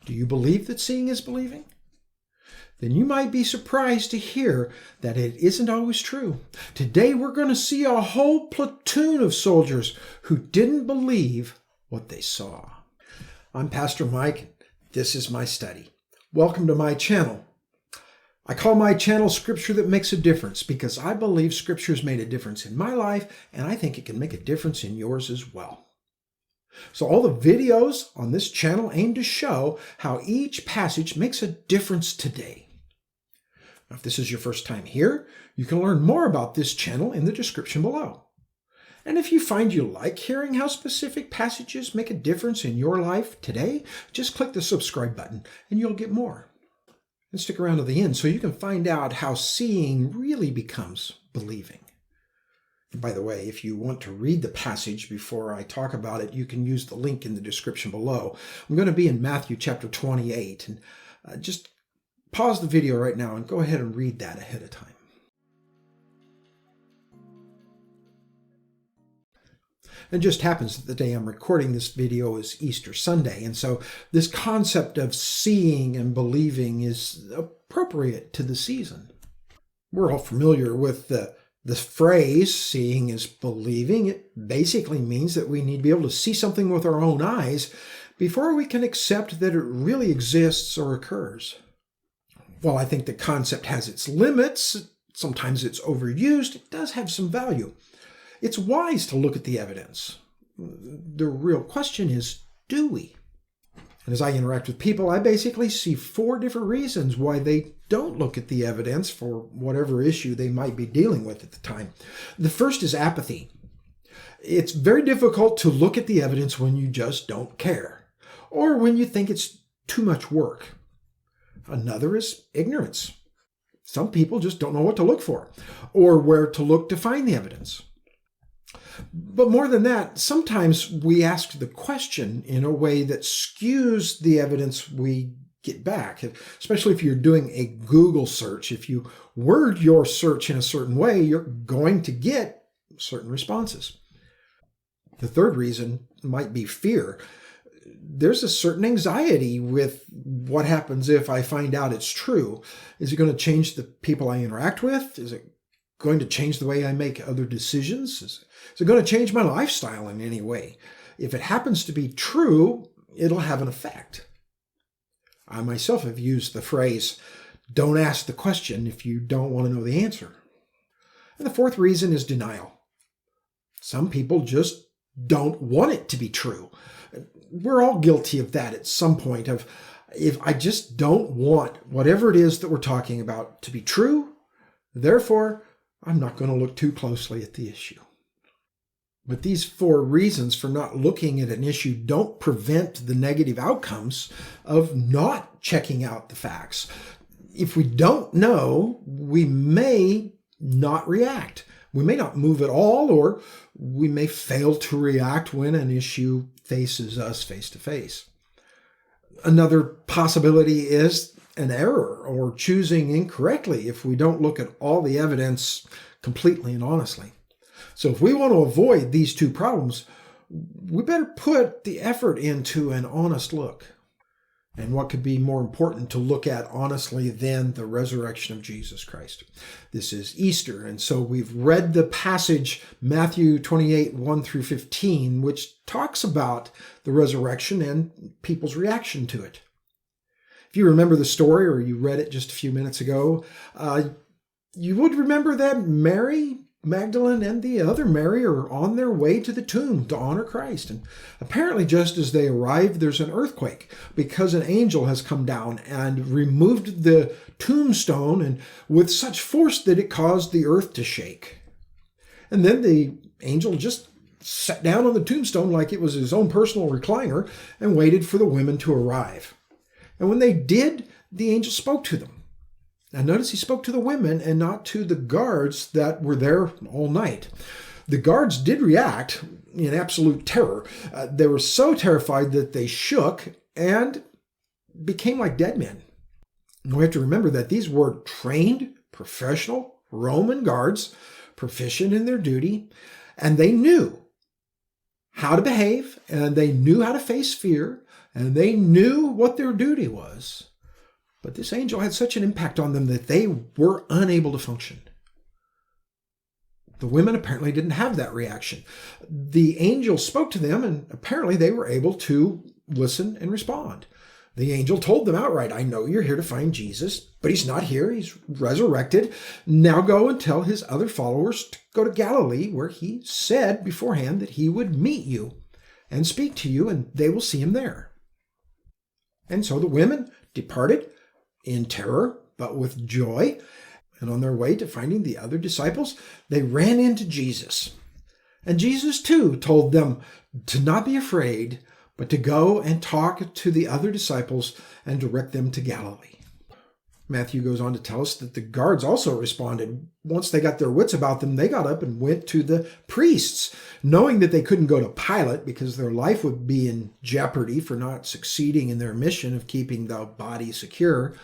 Do you believe that seeing is believing? Then you might be surprised to hear that it isn't always true. Today we're going to see a whole platoon of soldiers who didn't believe what they saw. I'm Pastor Mike. This is my study. Welcome to my channel. I call my channel Scripture That Makes a Difference because I believe Scripture's made a difference in my life, and I think it can make a difference in yours as well. So all the videos on this channel aim to show how each passage makes a difference today. Now, if this is your first time here, you can learn more about this channel in the description below. And if you find you like hearing how specific passages make a difference in your life today, just click the subscribe button and you'll get more. And stick around to the end so you can find out how seeing really becomes believing. And by the way, if you want to read the passage before I talk about it, you can use the link in the description below. I'm going to be in Matthew chapter 28, and just pause the video right now and go ahead and read that ahead of time. It just happens that the day I'm recording this video is Easter Sunday, and so this concept of seeing and believing is appropriate to the season. We're all familiar with the phrase, seeing is believing. It basically means that we need to be able to see something with our own eyes before we can accept that it really exists or occurs. While I think the concept has its limits, sometimes it's overused, it does have some value. It's wise to look at the evidence. The real question is, do we? And as I interact with people, I basically see 4 different reasons why they don't look at the evidence for whatever issue they might be dealing with at the time. The first is apathy. It's very difficult to look at the evidence when you just don't care, or when you think it's too much work. Another is ignorance. Some people just don't know what to look for, or where to look to find the evidence. But more than that, sometimes we ask the question in a way that skews the evidence we get back, especially if you're doing a Google search. If you word your search in a certain way, you're going to get certain responses. The third reason might be fear. There's a certain anxiety with what happens if I find out it's true. Is it going to change the people I interact with? Is it going to change the way I make other decisions? Is it going to change my lifestyle in any way? If it happens to be true, it'll have an effect. I myself have used the phrase, don't ask the question if you don't want to know the answer. And the fourth reason is denial. Some people just don't want it to be true. We're all guilty of that at some point, of if I just don't want whatever it is that we're talking about to be true, therefore I'm not going to look too closely at the issue. But these 4 reasons for not looking at an issue don't prevent the negative outcomes of not checking out the facts. If we don't know, we may not react. We may not move at all, or we may fail to react when an issue faces us face to face. Another possibility is an error or choosing incorrectly if we don't look at all the evidence completely and honestly. So if we want to avoid these 2 problems, we better put the effort into an honest look. And what could be more important to look at honestly than the resurrection of Jesus Christ? This is Easter, and so we've read the passage, Matthew 28, 1 through 15, which talks about the resurrection and people's reaction to it. If you remember the story, or you read it just a few minutes ago, you would remember that Mary Magdalene and the other Mary are on their way to the tomb to honor Christ. And apparently just as they arrive, there's an earthquake because an angel has come down and removed the tombstone, and with such force that it caused the earth to shake. And then the angel just sat down on the tombstone like it was his own personal recliner and waited for the women to arrive. And when they did, the angel spoke to them. Now notice he spoke to the women and not to the guards that were there all night. The guards did react in absolute terror. They were so terrified that they shook and became like dead men. And we have to remember that these were trained, professional Roman guards, proficient in their duty, and they knew how to behave, and they knew how to face fear, and they knew what their duty was. But this angel had such an impact on them that they were unable to function. The women apparently didn't have that reaction. The angel spoke to them, and apparently they were able to listen and respond. The angel told them outright, I know you're here to find Jesus, but he's not here. He's resurrected. Now go and tell his other followers to go to Galilee, where he said beforehand that he would meet you and speak to you, and they will see him there. And so the women departed in terror, but with joy. And on their way to finding the other disciples, they ran into Jesus. And Jesus, too, told them to not be afraid, but to go and talk to the other disciples and direct them to Galilee. Matthew goes on to tell us that the guards also responded. Once they got their wits about them, they got up and went to the priests, knowing that they couldn't go to Pilate because their life would be in jeopardy for not succeeding in their mission of keeping the body secure.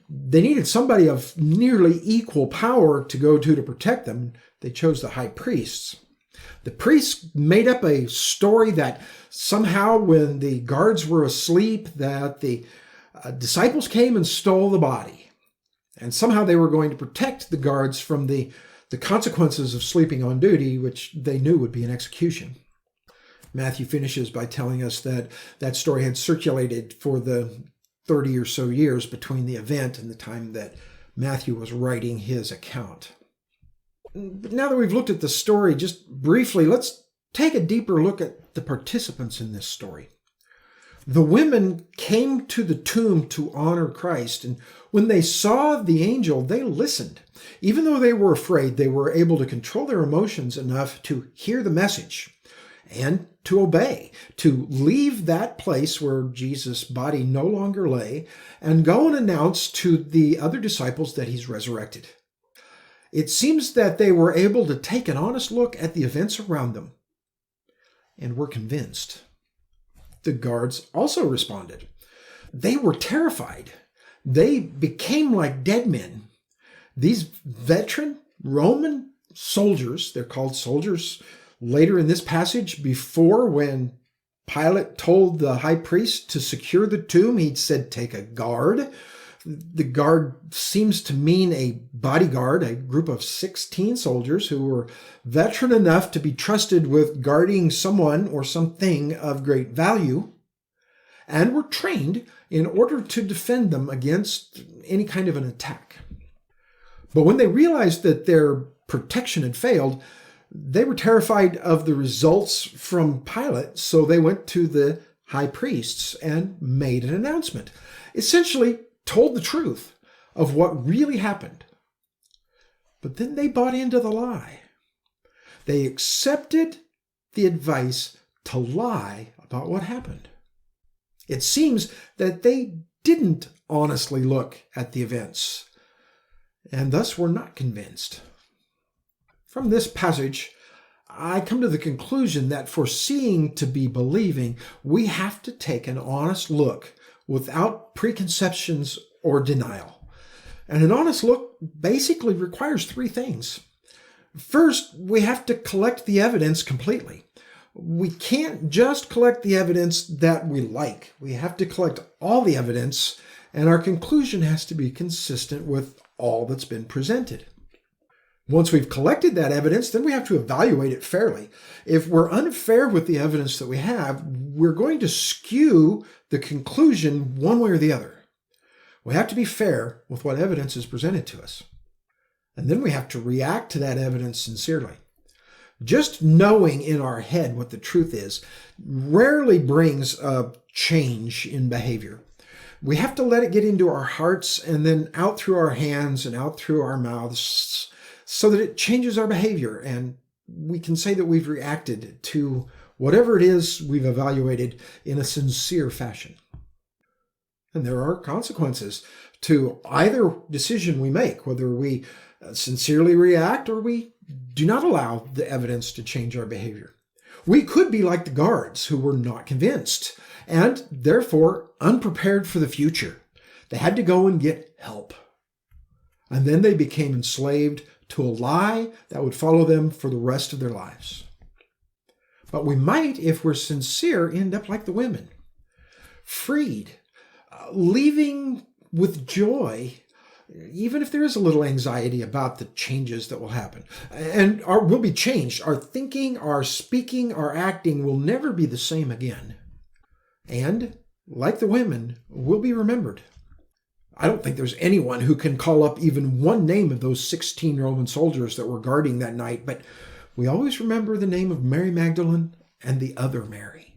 They needed somebody of nearly equal power to go to protect them. They chose the high priests. The priests made up a story that somehow when the guards were asleep, that the disciples came and stole the body. And somehow they were going to protect the guards from the consequences of sleeping on duty, which they knew would be an execution. Matthew finishes by telling us that that story had circulated for the 30 or so years between the event and the time that Matthew was writing his account. But now that we've looked at the story just briefly, let's take a deeper look at the participants in this story. The women came to the tomb to honor Christ, and when they saw the angel, they listened. Even though they were afraid, they were able to control their emotions enough to hear the message and to obey, to leave that place where Jesus' body no longer lay and go and announce to the other disciples that he's resurrected. It seems that they were able to take an honest look at the events around them and were convinced. The guards also responded. They were terrified. They became like dead men. These veteran Roman soldiers, they're called soldiers later in this passage, before when Pilate told the high priest to secure the tomb, he'd said, take a guard. The guard seems to mean a bodyguard, a group of 16 soldiers who were veteran enough to be trusted with guarding someone or something of great value and were trained in order to defend them against any kind of an attack. But when they realized that their protection had failed, they were terrified of the results from Pilate, so they went to the high priests and made an announcement. Essentially, told the truth of what really happened. But then they bought into the lie. They accepted the advice to lie about what happened. It seems that they didn't honestly look at the events, and thus were not convinced. From this passage, I come to the conclusion that for seeing to be believing, we have to take an honest look without preconceptions or denial. And an honest look basically requires three things. First, we have to collect the evidence completely. We can't just collect the evidence that we like. We have to collect all the evidence, and our conclusion has to be consistent with all that's been presented. Once we've collected that evidence, then we have to evaluate it fairly. If we're unfair with the evidence that we have, we're going to skew the conclusion one way or the other. We have to be fair with what evidence is presented to us. And then we have to react to that evidence sincerely. Just knowing in our head what the truth is rarely brings a change in behavior. We have to let it get into our hearts and then out through our hands and out through our mouths, so that it changes our behavior and we can say that we've reacted to whatever it is we've evaluated in a sincere fashion. And there are consequences to either decision we make, whether we sincerely react or we do not allow the evidence to change our behavior. We could be like the guards who were not convinced and therefore unprepared for the future. They had to go and get help. And then they became enslaved to a lie that would follow them for the rest of their lives. But we might, if we're sincere, end up like the women. freed, leaving with joy, even if there is a little anxiety about the changes that will happen. And will be changed. Our thinking, our speaking, our acting will never be the same again. And, like the women, will be remembered. I don't think there's anyone who can call up even one name of those 16 Roman soldiers that were guarding that night, but we always remember the name of Mary Magdalene and the other Mary,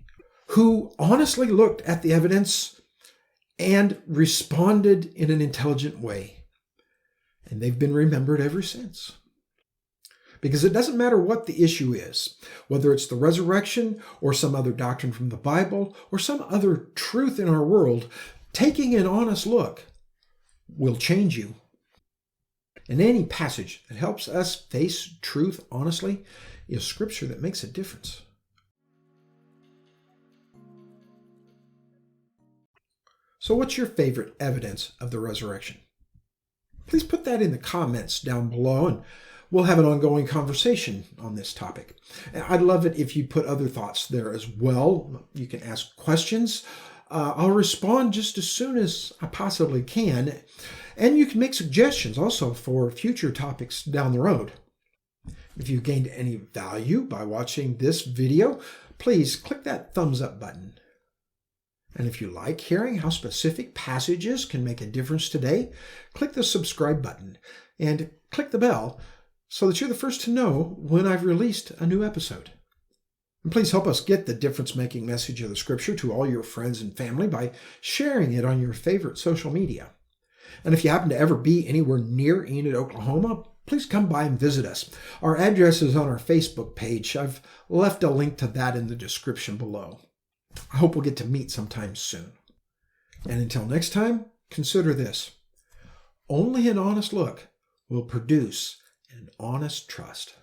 who honestly looked at the evidence and responded in an intelligent way. And they've been remembered ever since. Because it doesn't matter what the issue is, whether it's the resurrection or some other doctrine from the Bible or some other truth in our world, taking an honest look will change you. And any passage that helps us face truth honestly is scripture that makes a difference. So what's your favorite evidence of the resurrection? Please put that in the comments down below, and we'll have an ongoing conversation on this topic. I'd love it if you put other thoughts there as well. You can ask questions. I'll respond just as soon as I possibly can. And you can make suggestions also for future topics down the road. If you've gained any value by watching this video, please click that thumbs up button. And if you like hearing how specific passages can make a difference today, click the subscribe button and click the bell so that you're the first to know when I've released a new episode. And please help us get the difference-making message of the Scripture to all your friends and family by sharing it on your favorite social media. And if you happen to ever be anywhere near Enid, Oklahoma, please come by and visit us. Our address is on our Facebook page. I've left a link to that in the description below. I hope we'll get to meet sometime soon. And until next time, consider this. Only an honest look will produce an honest trust.